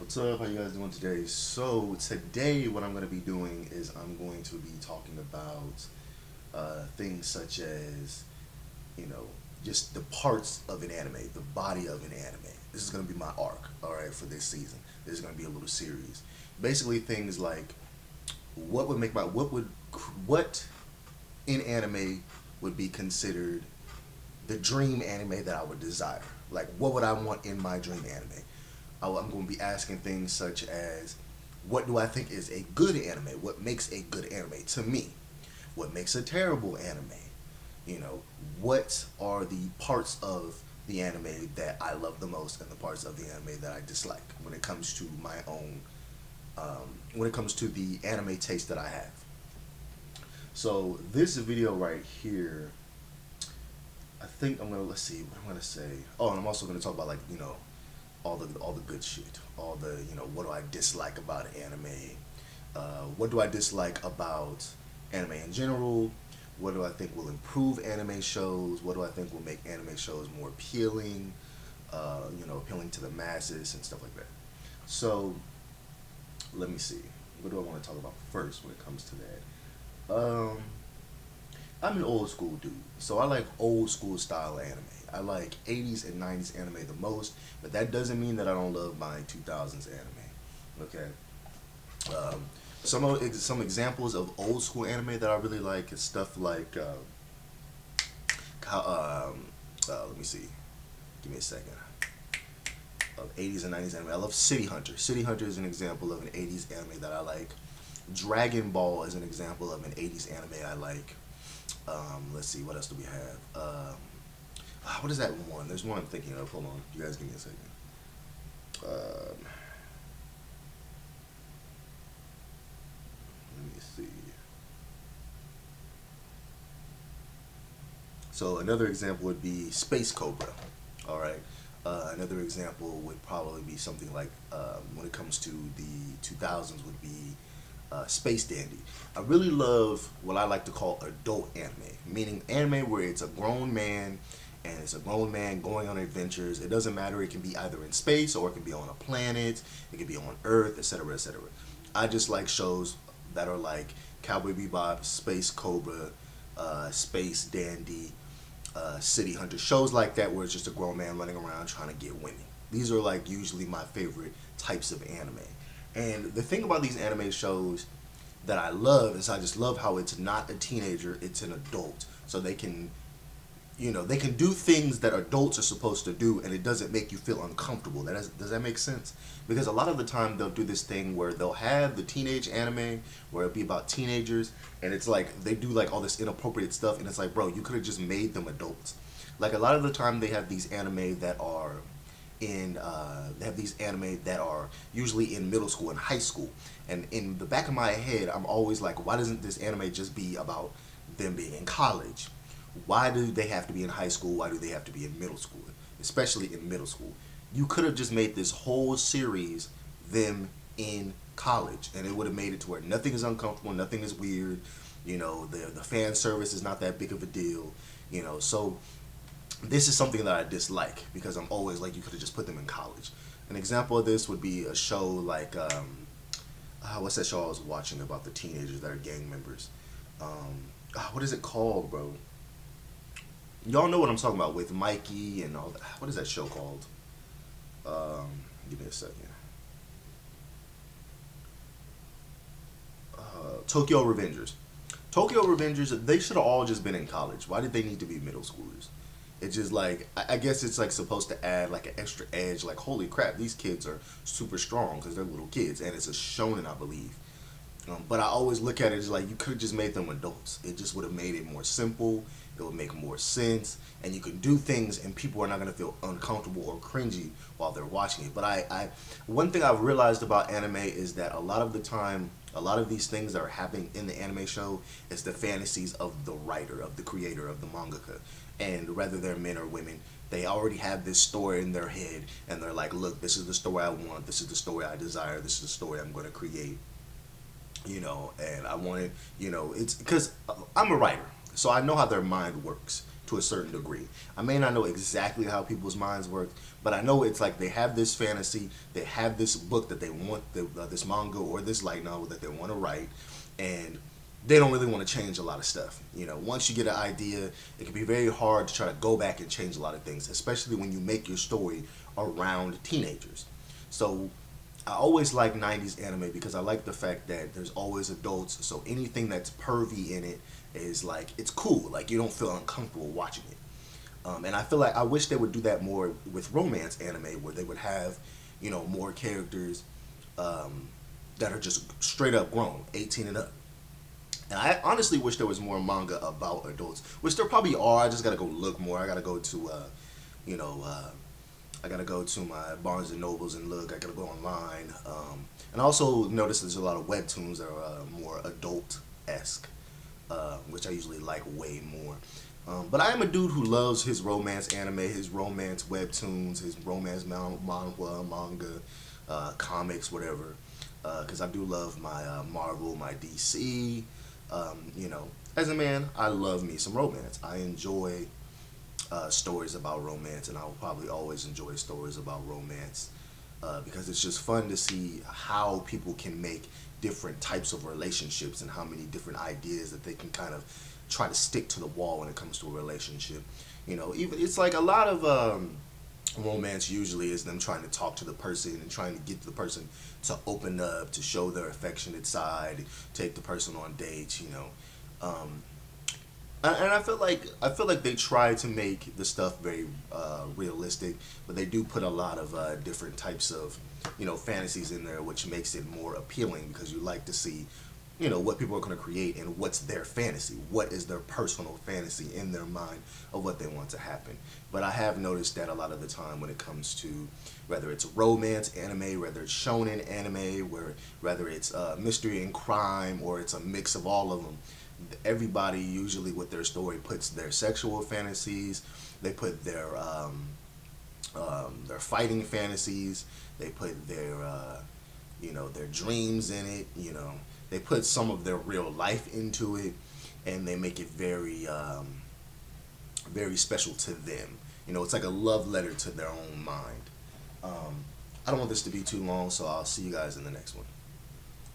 What's up? How you guys doing today? So today, what I'm going to be doing is I'm going to be talking about things such as, you know, just the parts of an anime, the body of an anime. This is going to be my arc, all right, for this season. This is going to be a little series. Basically, things like what in anime would be considered the dream anime that I would desire. Like, what would I want in my dream anime? I'm going to be asking things such as, what do I think is a good anime? What makes a good anime to me? What makes a terrible anime? You know, what are the parts of the anime that I love the most and the parts of the anime that I dislike when it comes to my own, when it comes to the anime taste that I have. So this video right here, I think I'm gonna, let's see what I'm gonna say. Oh, and I'm also gonna talk about, like, all the good shit, all the, what do I dislike about anime? What do I dislike about anime in general? What do I think will improve anime shows? What do I think will make anime shows more appealing? Appealing to the masses and stuff like that. So let me see. What do I want to talk about first when it comes to that? I'm an old school dude, so I like old school style anime. I like 80s and 90s anime the most, but that doesn't mean that I don't love my 2000s anime. Okay. Um, some examples of old school anime that I really like is stuff like let me see. Give me a second. Of 80s and 90s anime, I love City Hunter. City Hunter is an example of an 80s anime that I like. Dragon Ball is an example of an 80s anime I like. Let's see, what else do we have? What is that one? There's one I'm thinking of. Hold on. You guys give me a second. Let me see. So another example would be Space Cobra. All right. Another example would probably be something like, when it comes to the 2000s, would be Space Dandy. I really love what I like to call adult anime, meaning anime where it's a grown man and it's a grown man going on adventures. It doesn't matter. It can be either in space or it can be on a planet. It can be on Earth, etc., etc. I just like shows that are like Cowboy Bebop, Space Cobra, Space Dandy, City Hunter. Shows like that where it's just a grown man running around trying to get women. These are like usually my favorite types of anime. And the thing about these anime shows that I love is I just love how it's not a teenager, it's an adult. So they can, they can do things that adults are supposed to do, and it doesn't make you feel uncomfortable. Does that make sense? Because a lot of the time they'll do this thing where they'll have the teenage anime where it'll be about teenagers, and it's like they do like all this inappropriate stuff, and it's like, bro, you could have just made them adults. Like a lot of the time they have these anime that are they have these anime that are usually in middle school and high school, and in the back of my head I'm always like, why doesn't this anime just be about them being in college? Why do they have to be in high school? Why do they have to be in middle school? Especially in middle school. You could have just made this whole series them in college, and it would have made it to where nothing is uncomfortable, nothing is weird. The fan service is not that big of a deal. So this is something that I dislike because I'm always like, you could have just put them in college. An example of this would be a show like, what's that show I was watching about the teenagers that are gang members? What is it called, bro? Y'all know what I'm talking about with Mikey and all that. What is that show called? Give me a second. Tokyo Revengers. Tokyo Revengers, they should have all just been in college. Why did they need to be middle schoolers? It's just like, I guess it's like supposed to add like an extra edge. Like, holy crap, these kids are super strong because they're little kids, and it's a shonen, I believe. But I always look at it as like, you could have just made them adults. It just would have made it more simple. It would make more sense, and you can do things, and people are not going to feel uncomfortable or cringy while they're watching it. But one thing I've realized about anime is that a lot of the time, a lot of these things that are happening in the anime show is the fantasies of the writer, of the creator, of the mangaka. And whether they're men or women, they already have this story in their head, and they're like, look, this is the story I want, this is the story I desire, this is the story I'm going to create. And I wanted, it's because I'm a writer, so I know how their mind works. to a certain degree. I may not know exactly how people's minds work, but I know it's like they have this fantasy, they have this book that they want, this manga or this light novel that they want to write, and they don't really want to change a lot of stuff. You know, once you get an idea, it can be very hard to try to go back and change a lot of things, especially when you make your story around teenagers. So I always like 90s anime because I like the fact that there's always adults, so anything that's pervy in it is like, it's cool. Like, you don't feel uncomfortable watching it. And I feel like I wish they would do that more with romance anime, where they would have, you know, more characters that are just straight up grown, 18 and up. And I honestly wish there was more manga about adults, which there probably are. I just gotta go look more. I gotta go to, you know, I gotta go to my Barnes and Nobles and look. I gotta go online. And I also noticed there's a lot of webtoons that are more adult-esque, which I usually like way more. But I am a dude who loves his romance anime, his romance webtoons, his romance manhwa, manga, comics, whatever. Because I do love my Marvel, my DC. You know, as a man, I love me some romance. I enjoy stories about romance, and I will probably always enjoy stories about romance because it's just fun to see how people can make different types of relationships and how many different ideas that they can kind of try to stick to the wall when it comes to a relationship. You know, even it's like a lot of romance usually is them trying to talk to the person and trying to get the person to open up, to show their affectionate side, take the person on dates. You know, and I feel like they try to make the stuff very realistic, but they do put a lot of different types of, you know, fantasies in there, which makes it more appealing because you like to see, you know, what people are going to create and what's their fantasy, what is their personal fantasy in their mind of what they want to happen. But I have noticed that a lot of the time when it comes to whether it's romance anime, whether it's shonen anime, whether it's mystery and crime, or it's a mix of all of them, everybody usually with their story puts their sexual fantasies, they put their fighting fantasies, they put their you know, their dreams in it. You know, they put some of their real life into it, and they make it very very special to them. You know, it's like a love letter to their own mind. I don't want this to be too long, so I'll see you guys in the next one.